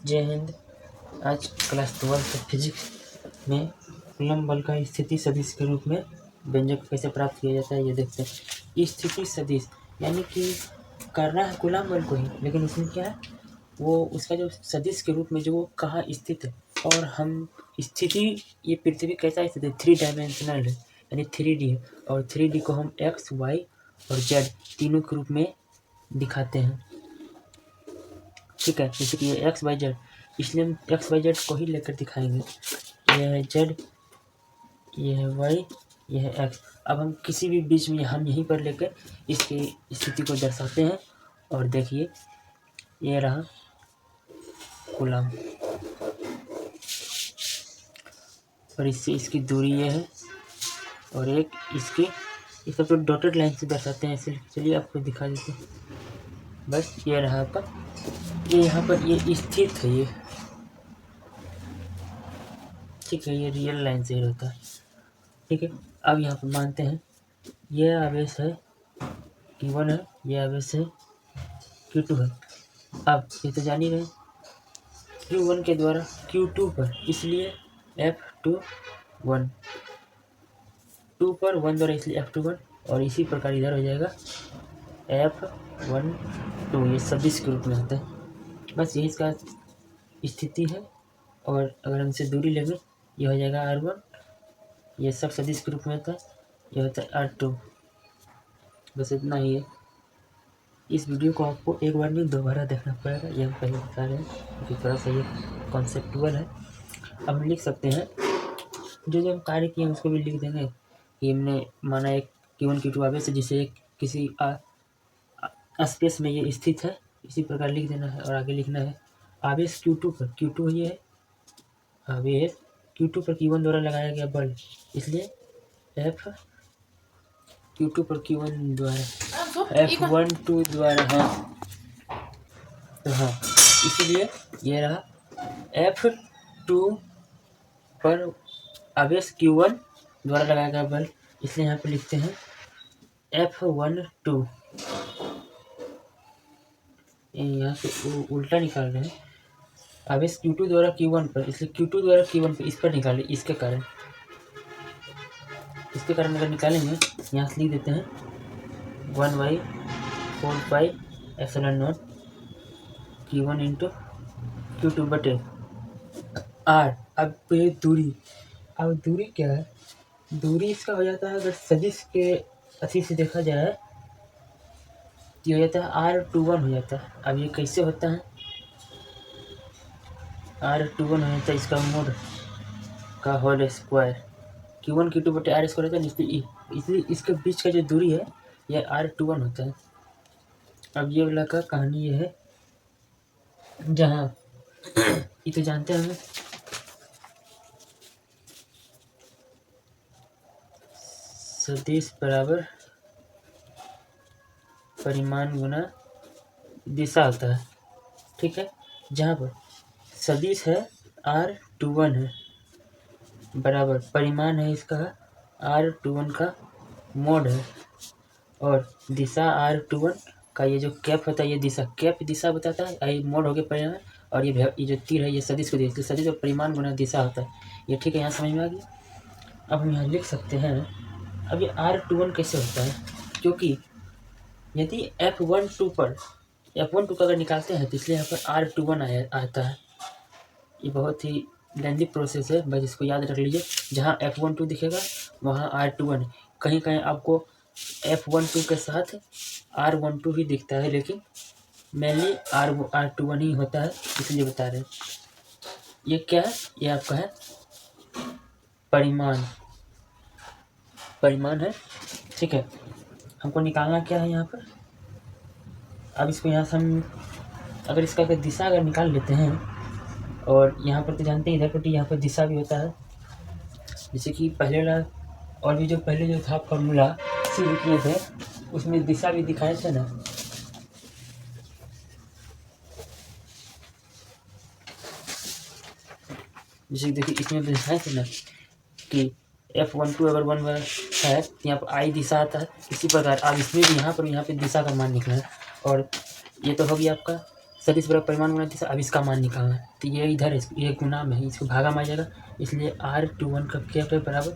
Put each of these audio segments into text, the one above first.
जय हिंद। आज class 12 physics में कूलम्ब बल का स्थिति सदिश के रूप में व्यंजक कैसे प्राप्त किया जाता है ये देखते हैं। स्थिति सदिश यानी कि करना है कूलम्ब बल को ही, लेकिन इसमें क्या है वो उसका जो सदिश के रूप में जो वो कहाँ स्थित है और हम स्थिति ये पृथ्वी कैसा स्थित है 3 डायमेंशनल है यानी 3D है और 3D को हम x, y और z तीनों के रूप में दिखाते हैं। ठीक है, जैसे कि ये x, y, z, इसलिए हम x, y, z को ही लेकर दिखाएंगे। ये है z, ये है y, ये है x। अब हम किसी भी बीच में हम यहीं पर लेकर इसकी स्थिति को दर्शाते हैं और देखिए ये रहा कूलम्ब और इससे इसकी दूरी ये है और एक इसकी इस सब तो डॉटेड लाइन से दर्शाते हैं। इसलिए चलिए आपको दिखा देते हैं। बस ये रहा आपका, ये यहाँ पर ये स्थित है ये, ठीक है, ये रियल लाइन से ही रहता है। ठीक है, अब यहाँ पर मानते हैं ये आवेश है Q1 है, ये आवेश है Q2 है। अब ये तो जान ही रहे Q1 के द्वारा Q2 पर, इसलिए F21 2 पर 1 द्वारा इसलिए F21 और इसी प्रकार इधर हो जाएगा F12। ये सदिश के रूप में होता है। बस यही इसका स्थिति है और अगर हमसे दूरी लेंगे ये हो जाएगा R1। ये सब सदिश के रूप में होता है, ये होता है R2। बस इतना ही है। इस वीडियो को आपको एक बार नहीं दोबारा देखना पड़ेगा, ये हम पहले बता रहे हैं क्योंकि थोड़ा सा ये कॉन्सेप्टुअल है। अब हम लिख सकते हैं जो हम कार्य किए हैं उसको भी लिख देंगे कि हमने माना एक Q1 Q2 आवेश है जिसे एक किसी स्पेस में ये स्थित है, इसी प्रकार लिख देना है और आगे लिखना है आवेश Q2 पर, Q2 ये है आवेश Q2 पर Q1 द्वारा लगाया गया बल, इसलिए F Q2 पर Q1 द्वारा F12 द्वारा, हाँ तो हाँ इसलिए ये रहा F2 पर आवेश Q1 द्वारा लगाया गया बल, इसलिए यहाँ पे लिखते हैं F12। यहाँ से उल्टा निकाल रहे हैं आवेश Q2 द्वारा Q1 पर, इसलिए Q2 द्वारा Q1 पर इस पर निकालें। इसके कारण अगर निकालेंगे यहाँ से लिख देते हैं 1/4πε0 Q1 इंटू Q2 बटे R। अब ये दूरी, अब दूरी क्या है, दूरी इसका हो जाता है अगर सदिश के अच्छी से देखा जाए ये हो जाता है R21 हो जाता है। अब ये कैसे होता है, R21 हो जाता है इसका मोड का होल स्क्वायर, Q1 Q2 बटे R स्क्वायर होता है, इसलिए इसके बीच का जो दूरी है यह R21 होता है। अब ये वाला का कहानी ये है जहाँ ये तो जानते हैं हमें सदिश बराबर परिमाण गुना दिशा होता है। ठीक है, जहाँ पर सदिश है R21 है बराबर परिमाण है इसका R21 का मोड है और दिशा R21 का ये जो कैप होता है ये दिशा, कैप दिशा बताता है, ये मोड हो गया परिमाण और ये जो तीर है ये सदिश को देखते, सदिश और परिमाण गुना दिशा होता है ये। ठीक है, यहाँ समझ में आ गया। अब हम यहाँ लिख सकते हैं अब ये R21 कैसे होता है, क्योंकि यदि F12 पर F12 का अगर निकालते हैं तो इसलिए यहाँ पर R21 आता है। ये बहुत ही लेंथी प्रोसेस है, बस इसको याद रख लीजिए। जहाँ F12 दिखेगा वहाँ R21, कहीं कहीं आपको F12 के साथ R12 ही दिखता है, लेकिन मेनली R21 ही होता है, इसलिए बता रहे हैं। ये क्या है, ये आपका है परिमाण है। ठीक है, हमको निकालना क्या है यहाँ पर। अब इसको यहाँ से हम अगर इसका दिशा अगर निकाल लेते हैं और यहाँ पर तो जानते हैं इधर पर यहाँ पर दिशा भी होता है, जैसे कि पहले वाला और भी जो पहले जो था फॉर्मूला शुरू किए थे उसमें दिशा भी दिखाए थे ना। जैसे देखिए इसमें दिखाए थे ना कि F12 अगर 1 है तो यहाँ पर I दिशा आता है, इसी प्रकार अब इसमें भी यहाँ पर दिशा का मान निकला है। और ये तो हो गया आपका सदिश बराबर परिमाण गुना दिशा, अब इसका मान निकालना है। तो ये इधर ये गुना में है, इसको भागा में आ जाएगा, इसलिए R21 का क्या है बराबर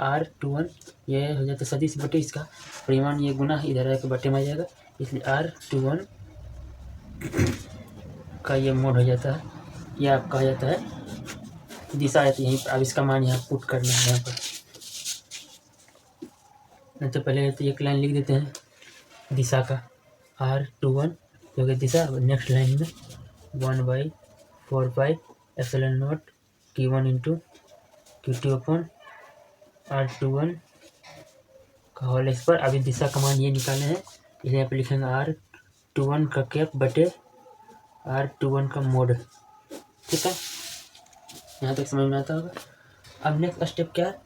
R21, ये हो जाता है सदिश बटे इसका परिमाण, ये गुना इधर आके बटे में आ जाएगा, इसलिए R21 का ये मोड हो जाता है, यह आपका हो जाता है दिशा है। यहीं पर अब इसका मान यहाँ पुट करना है यहाँ पर। नहीं तो पहले तो एक लाइन लिख देते हैं दिशा का, R21 जो कि दिशा, नेक्स्ट लाइन में 1/4πε0 Q1 into Q2 upon R21 का होल स्क्वायर। अभी दिशा का मान ये निकाले हैं, इसे यहाँ पे लिखेंगे R21 का कैप बटे R21 का मोड। ठीक है, यहाँ तक समझ में आता होगा। अब नेक्स्ट स्टेप क्या है,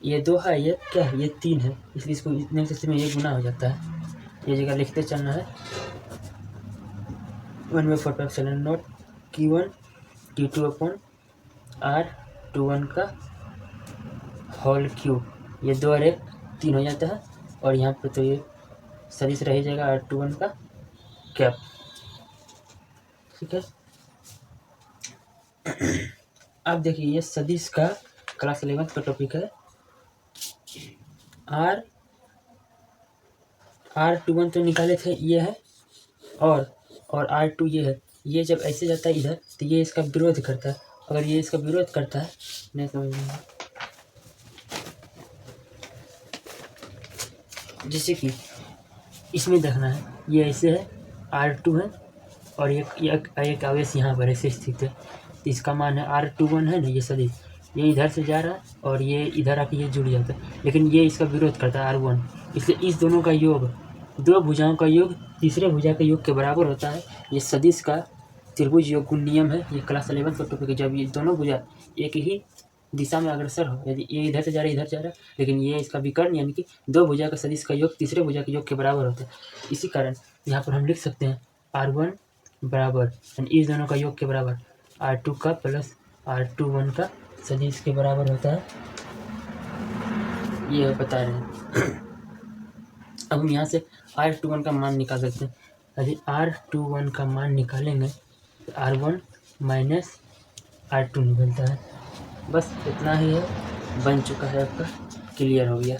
ये 2 है, ये क्या है, ये 3 है, इसलिए इसको नेक्स्ट स्टेप में ये गुना हो जाता है। ये जगह लिखते चलना है 1/4πε0 Q1 Q2 अपॉन R21 का होल क्यूब। ये 2 और 1 3 हो जाता है, और यहाँ पे तो ये सदिश रह जाएगा R21 का कैप। ठीक है, अब देखिए ये सदिश का क्लास 11 का टॉपिक है। R21 तो निकाले थे, ये है, और R2 ये है। ये जब ऐसे जाता है इधर तो ये इसका विरोध करता है, अगर ये इसका विरोध करता है, नहीं समझ में, जैसे कि इसमें देखना है, ये ऐसे है R2 है, और एक आवेश यहाँ पर ऐसे स्थित है, तो इसका मान है R21 है ना, ये सदिश ये इधर से जा रहा है और ये इधर आके ये जुड़ जाता है, लेकिन ये इसका विरोध करता है R1, इसलिए इस दोनों का योग, 2 भुजाओं का योग तीसरे भुजा के योग के बराबर होता है। ये सदिश का त्रिभुज योग गुण नियम है, ये क्लास 11 का टॉपिक है। जब ये दोनों भुजा एक ही दिशा में अग्रसर हो, यदि ये इधर से जा रहा है इधर जा रहा है, लेकिन ये इसका विकर्ण यानी कि 2 भुजा का सदिश का योग तीसरे भुजा के योग के बराबर होता है। इसी कारण यहाँ पर हम लिख सकते हैं R1 बराबर, यानी इस दोनों का योग के बराबर R2 का प्लस R21 का सदिश के बराबर होता है, ये बता रहे हैं। अब हम यहाँ से R21 का मान निकाल सकते हैं। यदि R21 का मान निकालेंगे तो R1 माइनस R2 निकलता है। बस इतना ही है, बन चुका है आपका, क्लियर हो गया।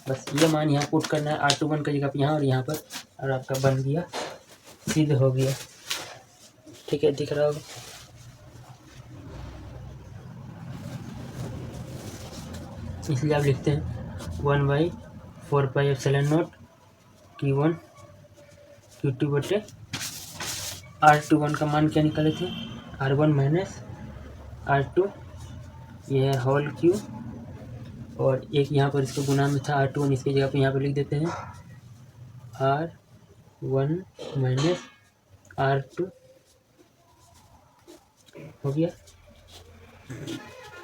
बस ये मान यहाँ पुट करना है R21 की जगह पर यहाँ और यहाँ पर, और आपका बन गया, सिद्ध हो गया। ठीक है, दिख रहा होगा। इसलिए आप लिखते हैं 1/4πε0 Q1 Q2 बटे R21 का मान क्या निकाले थे, R1 माइनस R2, ये है होल क्यू, और एक यहाँ पर इसके गुना में था R21, इसकी जगह पे यहाँ पर लिख देते हैं R1 माइनस R2, हो गया।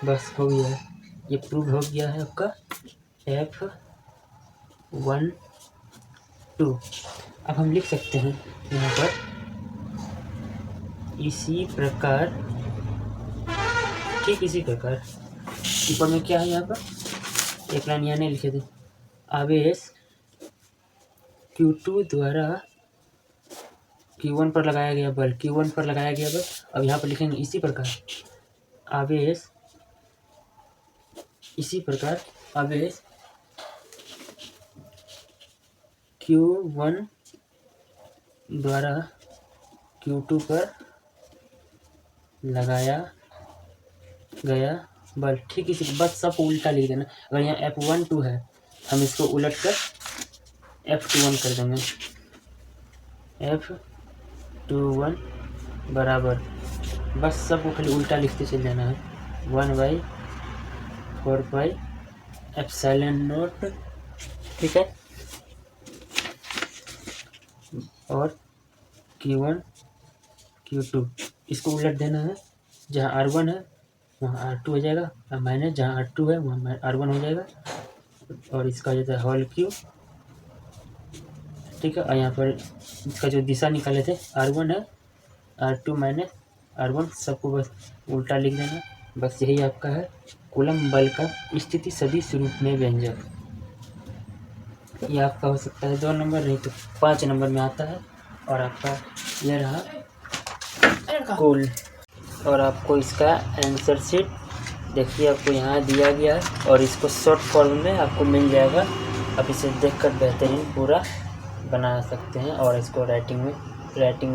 बस हो गया है, ये प्रूव हो गया है आपका F1 2। अब हम लिख सकते हैं यहाँ पर इसी प्रकार, ठीक इसी प्रकार, ऊपर में क्या है यहाँ पर, एक लाइन यहाँ नहीं लिखे थे, आवेश Q2 द्वारा Q1 पर लगाया गया बल, Q1 पर लगाया गया बल। अब यहाँ पर लिखेंगे इसी प्रकार आवेश, इसी प्रकार आवेश Q1 द्वारा Q2 पर लगाया गया बल। ठीक इसी, बस सब उल्टा लिख देना। अगर यहाँ F1 2 है, हम इसको उलट कर F21 कर देंगे, F21 बराबर, बस सबको खाली उल्टा लिखते चल जाना है, 1/4πε0। ठीक है, और Q1 Q2 इसको उलट देना है, जहाँ R1 है वहाँ R2 हो जाएगा, और माइनस जहाँ R2 है वहाँ R1 हो जाएगा, और इसका जो है होल क्यू। ठीक है, और यहाँ पर इसका जो दिशा निकाले थे R1 है, R2 माइनस R1, सबको बस उल्टा लिख देना। बस यही आपका है कूलम्ब बल का स्थिति सदिश रूप में व्यंजक। ये आपका हो सकता है 2 नंबर, नहीं तो 5 नंबर में आता है, और आपका ये रहा कूल। और आपको इसका आंसर शीट देखिए आपको यहाँ दिया गया है और इसको शॉर्ट फॉर्म में आपको मिल जाएगा। आप इसे देखकर बेहतरीन पूरा बना सकते हैं और इसको राइटिंग में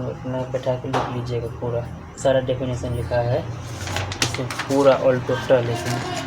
अपना बैठा के लिख लीजिएगा। पूरा सारा डेफिनेशन लिखा है इसमें पूरा ऑल टोटल इसमें।